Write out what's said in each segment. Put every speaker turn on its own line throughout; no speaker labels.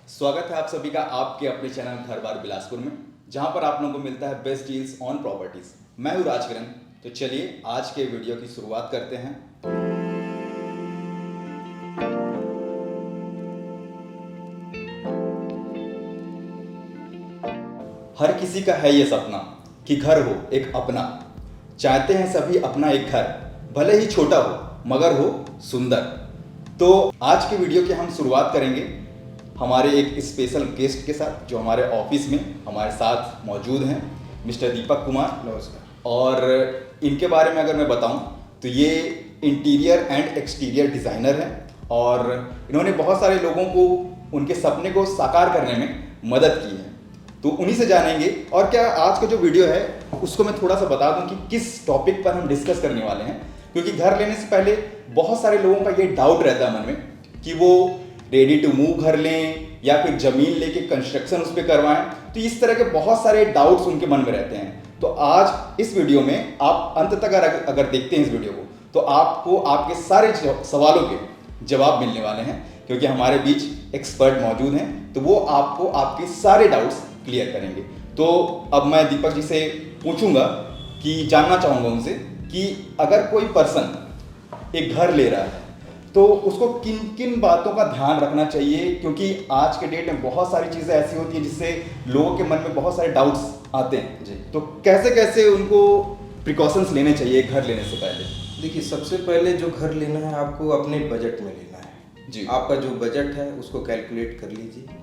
स्वागत है आप सभी का आपके अपने चैनल घर बार बिलासपुर में, जहां पर आप लोगों को मिलता है बेस्ट डील्स ऑन प्रॉपर्टीज। मैं हूं राजकिरण। तो चलिए आज के वीडियो की शुरुआत करते हैं। हर किसी का है ये सपना कि घर हो एक अपना। चाहते हैं सभी अपना एक घर, भले ही छोटा हो मगर हो सुंदर। तो आज की वीडियो की हम शुरुआत करेंगे हमारे एक स्पेशल गेस्ट के साथ, जो हमारे ऑफिस में हमारे साथ मौजूद हैं, मिस्टर दीपक कुमार।
नमस्कार।
और इनके बारे में अगर मैं बताऊं तो ये इंटीरियर एंड एक्सटीरियर डिज़ाइनर हैं और इन्होंने बहुत सारे लोगों को उनके सपने को साकार करने में मदद की है। तो उन्हीं से जानेंगे। और क्या आज का जो वीडियो है उसको मैं थोड़ा सा बता दूं कि किस टॉपिक पर हम डिस्कस करने वाले हैं, क्योंकि घर लेने से पहले बहुत सारे लोगों का ये डाउट रहता है मन में कि वो रेडी टू मूव घर लें या फिर जमीन लेके कंस्ट्रक्शन उस पर करवाएं। तो इस तरह के बहुत सारे डाउट्स उनके मन में रहते हैं। तो आज इस वीडियो में आप अंत तक अगर देखते हैं इस वीडियो को, तो आपको आपके सारे सवालों के जवाब मिलने वाले हैं, क्योंकि हमारे बीच एक्सपर्ट मौजूद हैं। तो वो आपको आपके सारे डाउट्स क्लियर करेंगे। तो अब मैं दीपक जी से पूछूंगा कि जानना चाहूंगा उनसे कि अगर कोई पर्सन एक घर ले रहा है तो उसको किन किन बातों का ध्यान रखना चाहिए, क्योंकि आज के डेट में बहुत सारी चीज़ें ऐसी होती हैं जिससे लोगों के मन में बहुत सारे डाउट्स आते हैं जी। तो कैसे कैसे उनको प्रिकॉशंस लेने चाहिए घर लेने से पहले?
देखिए, सबसे पहले जो घर लेना है आपको अपने बजट में लेना है
जी।
आपका जो बजट है उसको कैलकुलेट कर लीजिए।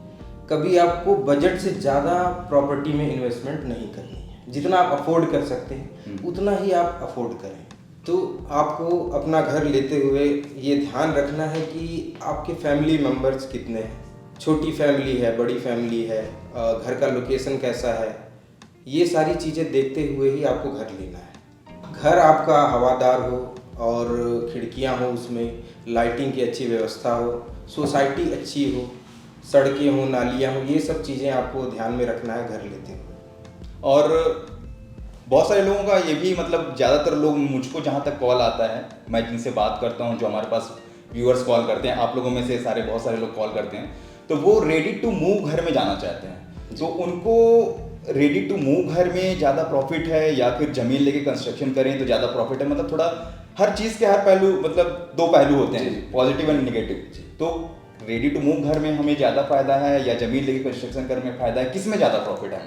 कभी आपको बजट से ज़्यादा प्रॉपर्टी में इन्वेस्टमेंट नहीं करनी है। जितना आप अफोर्ड कर सकते हैं उतना ही आप अफोर्ड करें। तो आपको अपना घर लेते हुए ये ध्यान रखना है कि आपके फैमिली मेम्बर्स कितने हैं, छोटी फैमिली है, बड़ी फैमिली है, घर का लोकेशन कैसा है, ये सारी चीज़ें देखते हुए ही आपको घर लेना है। घर आपका हवादार हो और खिड़कियां हो, उसमें लाइटिंग की अच्छी व्यवस्था हो, सोसाइटी अच्छी हो, सड़कें हो, नालियाँ हो, ये सब चीज़ें आपको ध्यान में रखना है घर लेते हुए।
और बहुत सारे लोगों का ये भी मतलब ज़्यादातर लोग, मुझको जहाँ तक कॉल आता है, मैं जिनसे बात करता हूँ, जो हमारे पास व्यूअर्स कॉल करते हैं, आप लोगों में से सारे बहुत सारे लोग कॉल करते हैं, तो वो रेडी टू मूव घर में जाना चाहते हैं। तो उनको रेडी टू मूव घर में ज़्यादा प्रॉफिट है या फिर ज़मीन लेके कंस्ट्रक्शन करें तो ज़्यादा प्रॉफिट है? मतलब थोड़ा हर चीज़ के हर पहलू, मतलब दो पहलू होते हैं, पॉजिटिव एंड निगेटिव। तो रेडी टू मूव घर में हमें ज़्यादा फायदा है या ज़मीन लेके कंस्ट्रक्शन करने में फायदा है? किस में ज़्यादा प्रॉफिट है?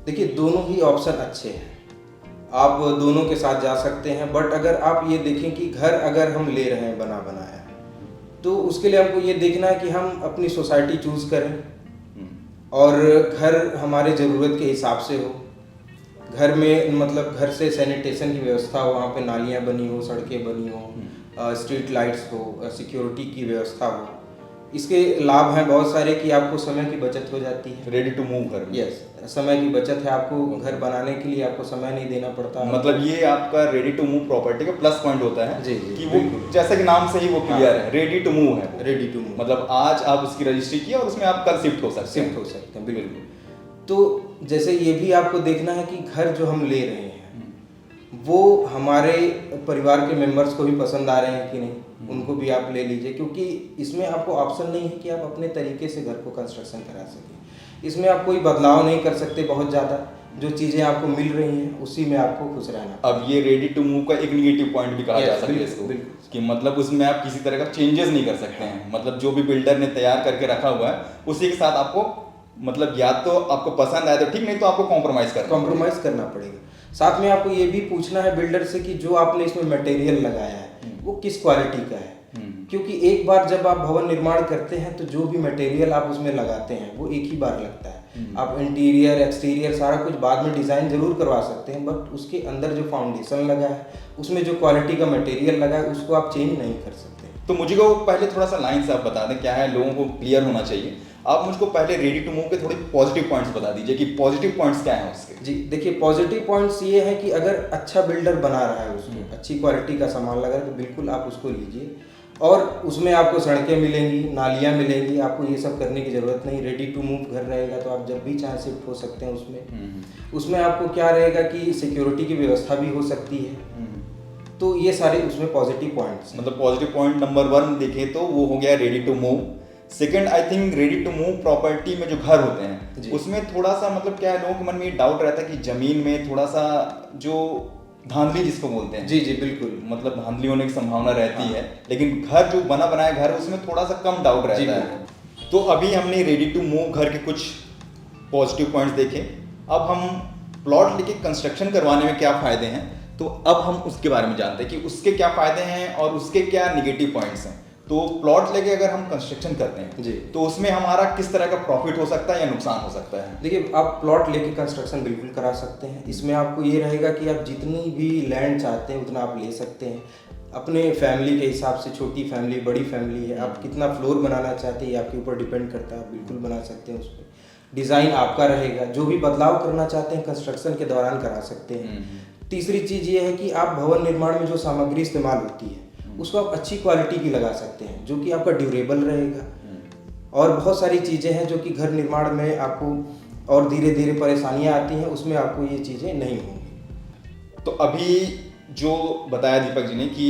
देखिए, दोनों ही ऑप्शन अच्छे हैं, आप दोनों के साथ जा सकते हैं। बट अगर आप ये देखें कि घर अगर हम ले रहे हैं बना बनाया, तो उसके लिए हमको ये देखना है कि हम अपनी सोसाइटी चूज़ करें और घर हमारे ज़रूरत के हिसाब से हो। घर में मतलब घर से सैनिटेशन की व्यवस्था हो, वहाँ पे नालियाँ बनी हो, सड़कें बनी हो, स्ट्रीट लाइट्स हो, सिक्योरिटी की व्यवस्था हो। इसके लाभ हैं बहुत सारे कि आपको समय की बचत हो जाती है।
रेडी टू मूव घर में
यस, समय की बचत है। आपको घर बनाने के लिए आपको समय नहीं देना पड़ता।
मतलब ये आपका रेडी टू मूव प्रॉपर्टी का प्लस पॉइंट होता है
जी, जी,
कि वो जैसे कि नाम से ही वो क्लियर है, रेडी टू मूव है।
रेडी टू मूव
मतलब आज आप उसकी रजिस्ट्री किया और उसमें आप कल शिफ्ट हो सकते
हैं। बिल्कुल। तो जैसे ये भी आपको देखना है कि घर जो हम ले रहे हैं वो हमारे परिवार के मेंबर्स को भी पसंद आ रहे हैं कि नहीं, उनको भी आप ले लीजिए। क्योंकि इसमें आपको ऑप्शन नहीं है कि आप अपने तरीके से घर को कंस्ट्रक्शन करा सकें। इसमें आप कोई बदलाव नहीं कर सकते बहुत ज़्यादा। जो चीज़ें आपको मिल रही हैं उसी में आपको खुश रहना।
अब ये रेडी टू मूव का एक निगेटिव पॉइंट भी कहा जा सकता है इसको, कि मतलब उसमें आप किसी तरह का चेंजेस नहीं कर सकते हैं। मतलब जो भी बिल्डर ने तैयार करके रखा हुआ है उसी के साथ आपको, मतलब या तो आपको पसंद आए तो ठीक, नहीं तो आपको कॉम्प्रोमाइज़
करना पड़ेगा। साथ में आपको ये भी पूछना है बिल्डर से कि जो आपने इसमें मटेरियल लगाया है वो किस क्वालिटी का है। क्योंकि एक बार जब आप भवन निर्माण करते हैं तो जो भी मटेरियल आप उसमें लगाते हैं वो एक ही बार लगता है। आप इंटीरियर एक्सटीरियर सारा कुछ बाद में डिज़ाइन जरूर करवा सकते हैं, बट उसके अंदर जो फाउंडेशन लगा है, उसमें जो क्वालिटी का मटेरियल लगा है, उसको आप चेंज नहीं कर सकते।
तो मुझे को पहले थोड़ा सा लाइन से आप बता दें, क्या है लोगों को क्लियर होना चाहिए। आप मुझको पहले रेडी टू मूव के थोड़े पॉजिटिव पॉइंट्स बता दीजिए कि पॉजिटिव पॉइंट्स क्या हैं उसके।
जी देखिए, पॉजिटिव पॉइंट्स ये है कि अगर अच्छा बिल्डर बना रहा है, उसमें अच्छी क्वालिटी का सामान लगा है, तो बिल्कुल आप उसको लीजिए। और उसमें आपको सड़कें मिलेंगी, नालियाँ मिलेंगी, आपको ये सब करने की ज़रूरत नहीं। रेडी टू मूव घर रहेगा तो आप जब भी चाहे शिफ्ट हो सकते हैं उसमें। उसमें आपको क्या रहेगा कि सिक्योरिटी की व्यवस्था भी हो सकती है। तो ये सारे उसमें पॉजिटिव पॉइंट्स।
मतलब पॉजिटिव पॉइंट नंबर 1 देखें तो वो हो गया ready to move. Second I think ready to move property में जो घर होते
जी।
हैं उसमें थोड़ा सा मतलब क्या है, लोगों के मन में डाउट रहता है कि जमीन में थोड़ा सा जो धांधली जिसको बोलते हैं,
जी जी बिल्कुल,
मतलब धांधली होने की संभावना रहती है, लेकिन घर जो बना बनाया घर है उसमें थोड़ा सा कम डाउट
जी,
रहता है। तो अभी हमने रेडी टू मूव घर के कुछ पॉजिटिव पॉइंट्स देखे। अब हम प्लॉट लेके कंस्ट्रक्शन करवाने में क्या फायदे हैं, तो अब हम उसके बारे में जानते हैं कि उसके क्या फायदे हैं और उसके क्या निगेटिव पॉइंट्स हैं। तो प्लॉट लेके अगर हम कंस्ट्रक्शन करते हैं
जी।
तो उसमें हमारा किस तरह का प्रॉफिट हो सकता है या नुकसान हो सकता है?
देखिए, आप प्लॉट लेके कंस्ट्रक्शन बिल्कुल करा सकते हैं। इसमें आपको ये रहेगा कि आप जितनी भी लैंड चाहते हैं उतना आप ले सकते हैं अपने फैमिली के हिसाब से। छोटी फैमिली, बड़ी फैमिली है, आप कितना फ्लोर बनाना चाहते हैं ये आपके ऊपर डिपेंड करता है, आप बिल्कुल बना सकते हैं उस पर। डिज़ाइन आपका रहेगा, जो भी बदलाव करना चाहते हैं कंस्ट्रक्शन के दौरान करा सकते हैं। तीसरी चीज़ ये है कि आप भवन निर्माण में जो सामग्री इस्तेमाल होती है उसको आप अच्छी क्वालिटी की लगा सकते हैं, जो कि आपका ड्यूरेबल रहेगा। और बहुत सारी चीज़ें हैं जो कि घर निर्माण में आपको और धीरे धीरे परेशानियां आती हैं, उसमें आपको ये चीज़ें नहीं होंगी।
तो अभी जो बताया दीपक जी ने कि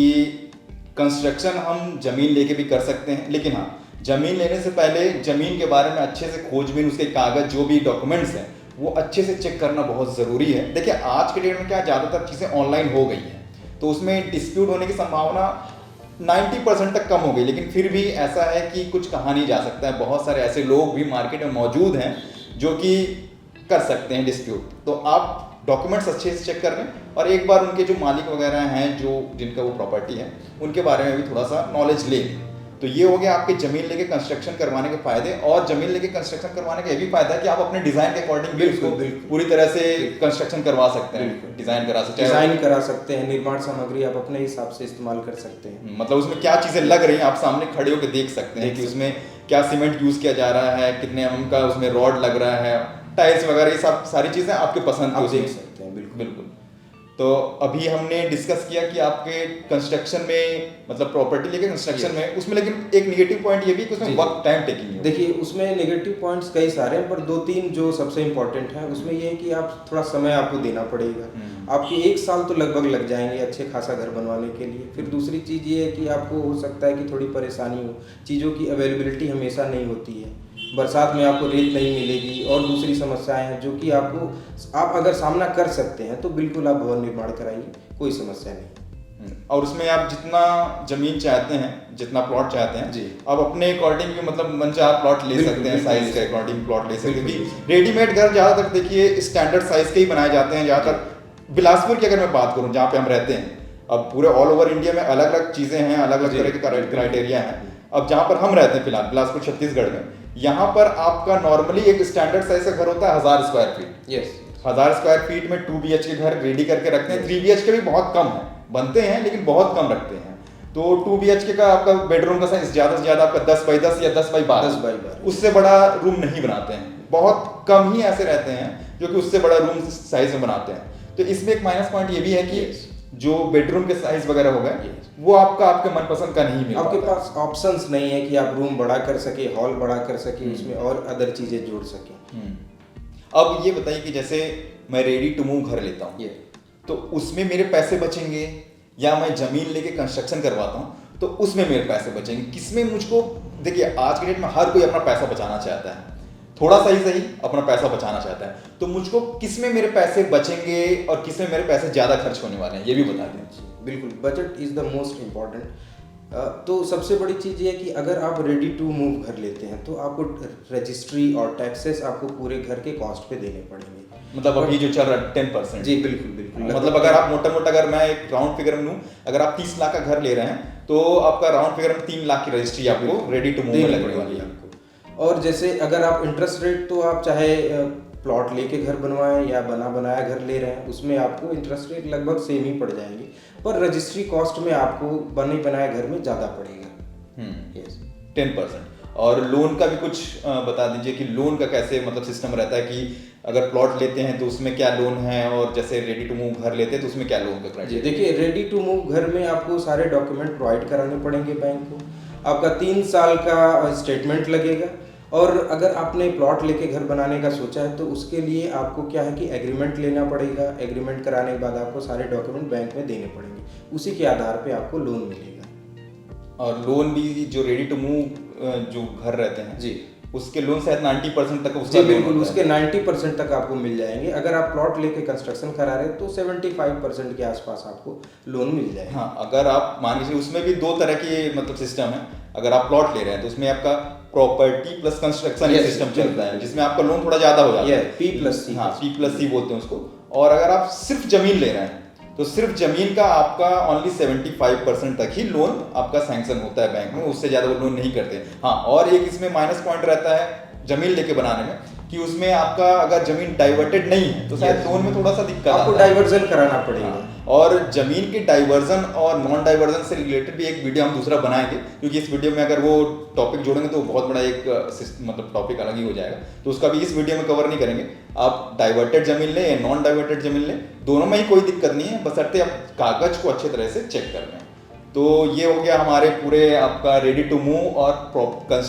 कंस्ट्रक्शन हम जमीन लेके भी कर सकते हैं, लेकिन हाँ, जमीन लेने से पहले जमीन के बारे में अच्छे से खोजबीन, उसके कागज जो भी डॉक्यूमेंट्स हैं वो अच्छे से चेक करना बहुत ज़रूरी है। देखिए आज के डेट में क्या ज़्यादातर चीज़ें ऑनलाइन हो गई हैं, तो उसमें डिस्प्यूट होने की संभावना 90% तक कम हो गई, लेकिन फिर भी ऐसा है कि कुछ कहा नहीं जा सकता है। बहुत सारे ऐसे लोग भी मार्केट में मौजूद हैं जो कि कर सकते हैं डिस्प्यूट। तो आप डॉक्यूमेंट्स अच्छे से चेक कर लें और एक बार उनके जो मालिक वगैरह हैं जो जिनका वो प्रॉपर्टी है उनके बारे में भी थोड़ा सा नॉलेज ले लें। तो ये हो गया आपके जमीन लेके कंस्ट्रक्शन करवाने के फायदे। और जमीन लेके कंस्ट्रक्शन करवाने का ये भी फायदा है कि आप अपने डिजाइन के अकॉर्डिंग भी उसको पूरी तरह से कंस्ट्रक्शन करवा सकते हैं, डिजाइन करा सकते हैं,
डिजाइन करा सकते हैं, निर्माण सामग्री आप अपने हिसाब से इस्तेमाल कर सकते हैं।
मतलब उसमें क्या चीजें लग रही हैं आप सामने खड़े होकर देख सकते हैं कि उसमें क्या सीमेंट यूज किया जा रहा है, कितने mm का उसमें रॉड लग रहा है, टाइल्स वगैरह, ये सब सारी चीजें आपके पसंद
आप
की
देख सकते हैं। बिल्कुल
बिल्कुल। तो अभी हमने डिस्कस किया कि आपके कंस्ट्रक्शन में मतलब प्रॉपर्टी लेके कंस्ट्रक्शन में उसमें, लेकिन एक निगेटिव पॉइंट ये भी कि उसमें वक्त टाइम टेकिंग है।
देखिए, उसमें नेगेटिव पॉइंट्स कई सारे हैं, पर 2-3 जो सबसे इम्पोर्टेंट है उसमें ये है कि आप थोड़ा समय आपको देना पड़ेगा। आपके 1 साल तो लगभग लग जाएंगे अच्छे खासा घर बनवाने के लिए। फिर दूसरी चीज़ ये है कि आपको हो सकता है कि थोड़ी परेशानी हो, चीज़ों की अवेलेबिलिटी हमेशा नहीं होती है, बरसात में आपको रेत नहीं मिलेगी और दूसरी समस्याएं हैं जो कि आप अगर सामना कर सकते हैं तो बिल्कुल आप भवन निर्माण कराइए, कोई समस्या नहीं।
और उसमें आप जितना जमीन चाहते हैं, जितना प्लॉट चाहते हैं
जी,
आप अपने अकॉर्डिंग भी मतलब मन चाह प्लॉट ले सकते हैं, साइज के अकॉर्डिंग प्लॉट ले सकते हैं। क्योंकि रेडीमेड घर ज़्यादातर देखिए स्टैंडर्ड साइज के ही बनाए जाते हैं। ज़्यादातर बिलासपुर की अगर मैं बात करूँ जहाँ पे हम रहते हैं, अब पूरे ऑल ओवर इंडिया में अलग अलग चीज़ें हैं, अलग अलग तरह के क्राइटेरिया हैं। अब जहाँ पर हम रहते हैं फिलहाल बिलासपुर छत्तीसगढ़ में, यहाँ पर आपका नॉर्मली एक स्टैंडर्ड साइज का घर होता है 1000 square feet.
Yes,
1000 square feet में 2 BHK घर रेडी करके रखते हैं। 3 BHK भी बहुत कम है, बनते हैं लेकिन बहुत कम रखते हैं। तो 2 BHK का आपका बेडरूम का साइज ज़्यादा से ज़्यादा आपका 10x10 या 10x12, उससे बड़ा रूम नहीं बनाते हैं। बहुत कम ही ऐसे रहते हैं जो कि उससे बड़ा रूम साइज में बनाते हैं। तो इसमें एक माइनस पॉइंट ये भी है कि जो बेडरूम के साइज वगैरह हो गए वो आपके मनपसंद का नहीं मिल
आपके पास ऑप्शंस नहीं है कि आप रूम बड़ा कर सके, हॉल बड़ा कर सके, उसमें और अदर चीजें जोड़ सके।
अब ये बताइए कि जैसे मैं रेडी टू मूव घर लेता हूँ तो उसमें मेरे पैसे बचेंगे, या मैं जमीन लेके कंस्ट्रक्शन करवाता हूँ तो उसमें मेरे पैसे बचेंगे, किसमें मुझको? देखिए आज के डेट में हर कोई अपना पैसा बचाना चाहता है, थोड़ा सा ही सही अपना पैसा बचाना चाहता है। तो मुझको किसमें मेरे पैसे बचेंगे और किसमें मेरे पैसे ज़्यादा खर्च होने वाले हैं, ये भी बता दें।
बिल्कुल, budget is the most important. तो सबसे बड़ी चीज़ ये है कि अगर आप रेडी टू मूव घर लेते हैं तो आपको रजिस्ट्री और टैक्सेस आपको पूरे घर के कॉस्ट पे देने पड़ेंगे।
मतलब अभी जो चल रहा है 10%।
जी बिल्कुल बिल्कुल।
मतलब अगर आप मोटा अगर मैं एक राउंड फिगर में लूँ, अगर आप 30 लाख का घर ले रहे हैं तो आपका राउंड फिगर में 3 लाख की रजिस्ट्री आपको रेडी टू मूव में लगने वाली है।
और जैसे अगर आप इंटरेस्ट रेट, तो आप चाहे प्लॉट लेके घर बनवाएं या बना बनाया घर ले रहे हैं, उसमें आपको इंटरेस्ट रेट लगभग सेम ही पड़ जाएंगे, पर रजिस्ट्री कॉस्ट में आपको बने बनाए घर में ज़्यादा पड़ेगा।
यस, 10%। और लोन का भी कुछ बता दीजिए कि लोन का कैसे मतलब सिस्टम रहता है कि अगर प्लॉट लेते हैं तो उसमें क्या लोन है, और जैसे रेडी टू मूव घर लेते हैं तो उसमें क्या लोन का क्राइटेरिया?
देखिए, रेडी टू मूव घर में आपको सारे डॉक्यूमेंट प्रोवाइड कराने पड़ेंगे बैंक को। आपका 3 साल का स्टेटमेंट लगेगा। और अगर आपने प्लॉट लेके घर बनाने का सोचा है तो उसके लिए आपको क्या है कि एग्रीमेंट लेना पड़ेगा। एग्रीमेंट कराने के बाद आपको सारे डॉक्यूमेंट बैंक में देने पड़ेंगे, उसी के आधार पे आपको लोन मिलेगा।
और लोन भी जो रेडी टू मूव जो घर रहते हैं
जी,
उसके लोन शायद 90% तक उसका
जी
लोन
बिल्कुल,
होता है।
उसके 90% तक आपको मिल जाएंगे। अगर आप प्लॉट लेके कंस्ट्रक्शन करा रहे हैं तो 75% के आसपास आपको लोन मिल जाएगा।
हाँ, अगर आप मान लीजिए उसमें भी दो तरह की मतलब सिस्टम है। अगर आप प्लॉट ले रहे हैं तो उसमें आपका property plus construction
Yes,
system
बिल्कुल,
चलता है,
बिल्कुल।
जिसमें आपका लोन थोड़ा ज्यादा हो जाता है।
P+C
हाँ, P+C बोलते हैं उसको। और अगर आप सिर्फ जमीन ले रहे हैं तो सिर्फ जमीन का आपका ओनली 75% तक ही लोन आपका सैंक्शन होता है बैंक में, उससे ज्यादा वो लोन नहीं करते। हाँ, और एक इसमें माइनस पॉइंट रहता है जमीन लेके बनाने में कि उसमें आपका अगर जमीन डाइवर्टेड नहीं है तो शायद लोन में थोड़ा सा दिक्कत
आपको
आता है।
डाइवर्जन कराना पड़ेगा।
हाँ, और जमीन के डाइवर्जन और नॉन डाइवर्जन से रिलेटेड भी एक वीडियो हम दूसरा बनाएंगे, क्योंकि इस वीडियो में अगर वो टॉपिक जोड़ेंगे तो बहुत बड़ा एक मतलब टॉपिक अलग ही हो जाएगा, तो उसका भी इस वीडियो में कवर नहीं करेंगे। आप डाइवर्टेड जमीन लें या नॉन डाइवर्टेड जमीन लें, दोनों में ही कोई दिक्कत नहीं है, बशर्ते आप कागज को अच्छे तरह से चेक कर लें। तो ये हो गया हमारे पूरे आपका रेडी टू मूव और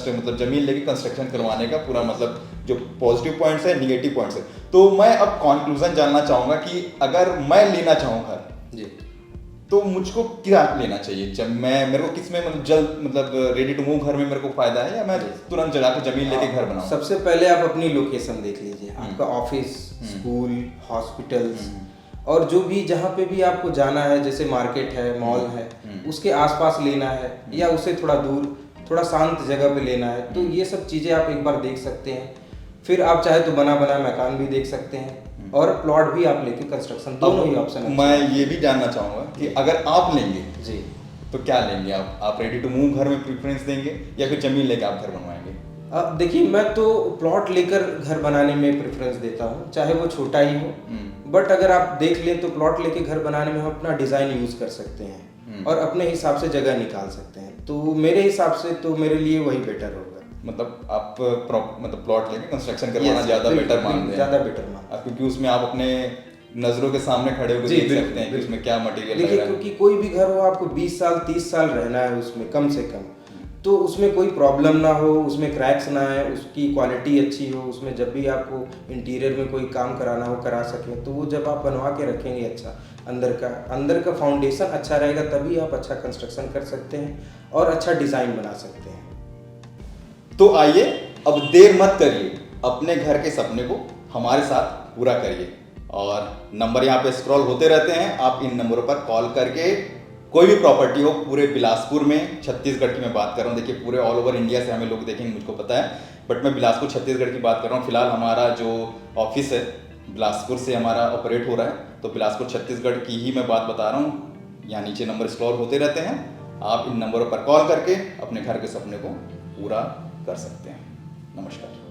मतलब जमीन लेके कंस्ट्रक्शन करवाने का पूरा मतलब जो पॉजिटिव पॉइंट्स है, निगेटिव पॉइंट्स है। तो मैं अब कंक्लूजन जानना चाहूंगा कि अगर मैं लेना चाहूँ घर
जी,
तो मुझको क्या लेना चाहिए? जब मैं मेरे को किसमें मतलब जल्द मतलब रेडी टू मूव घर में मेरे को फायदा है, या मैं तुरंत जाके जमीन लेके घर बनाऊं?
सबसे पहले आप अपनी लोकेशन देख लीजिए, आपका ऑफिस, स्कूल, हॉस्पिटल्स और जो भी जहाँ पे भी आपको जाना है, जैसे मार्केट है, मॉल है, उसके आसपास लेना है या उसे थोड़ा दूर, थोड़ा शांत जगह पे लेना है, तो ये सब चीज़ें आप एक बार देख सकते हैं। फिर आप चाहे तो बना बना मकान भी देख सकते हैं और प्लॉट भी आप लेके कंस्ट्रक्शन, दोनों ही ऑप्शन है।
मैं ये भी जानना चाहूंगा कि अगर आप लेंगे
जी,
तो क्या लेंगे? आप रेडी टू मूव घर में प्रेफरेंस देंगे या फिर जमीन लेके आप घर बनवाएंगे?
अब देखिए, मैं तो प्लॉट लेकर घर बनाने में प्रेफरेंस देता हूँ, चाहे वो छोटा ही हो। बट अगर आप देख लें तो प्लॉट लेके घर बनाने में हम अपना डिज़ाइन यूज़ कर सकते हैं और अपने हिसाब से जगह निकाल सकते हैं। तो मेरे हिसाब से तो मेरे लिए वही बेटर होगा।
मतलब आप मतलब प्लॉट लेके कंस्ट्रक्शन करवाना ज्यादा बेटर मानते हैं?
ज़्यादा बेटर मानते हैं,
क्योंकि उसमें आप अपने नजरों के सामने खड़े होकर
जी,
देख
बिल्कुल,
सकते हैं कि
बिल्कुल।
उसमें क्या मटेरियल लग
देखिए,
रहा है।
क्योंकि कोई भी घर हो आपको 20 साल 30 साल रहना है उसमें कम से कम, तो उसमें कोई प्रॉब्लम ना हो, उसमें क्रैक्स ना आए, उसकी क्वालिटी अच्छी हो, उसमें जब भी आपको इंटीरियर में कोई काम कराना हो करा सकें। तो वो जब आप बनवा के रखेंगे अच्छा, अंदर का फाउंडेशन अच्छा रहेगा, तभी आप अच्छा कंस्ट्रक्शन कर सकते हैं और अच्छा डिज़ाइन बना सकते हैं।
तो आइए अब देर मत करिए, अपने घर के सपने को हमारे साथ पूरा करिए। और नंबर यहाँ पे स्क्रॉल होते रहते हैं, आप इन नंबरों पर कॉल करके कोई भी प्रॉपर्टी हो, पूरे बिलासपुर में, छत्तीसगढ़ की मैं बात कर रहा हूँ। देखिए, पूरे ऑल ओवर इंडिया से हमें लोग देखेंगे, मुझको पता है, बट मैं बिलासपुर छत्तीसगढ़ की बात कर रहा हूँ। फिलहाल हमारा जो ऑफिस है बिलासपुर से हमारा ऑपरेट हो रहा है, तो बिलासपुर छत्तीसगढ़ की ही मैं बात बता रहा हूँ। यहाँ नीचे नंबर स्क्रॉल होते रहते हैं, आप इन नंबरों पर कॉल करके अपने घर के सपने को पूरा कर सकते हैं। नमस्कार।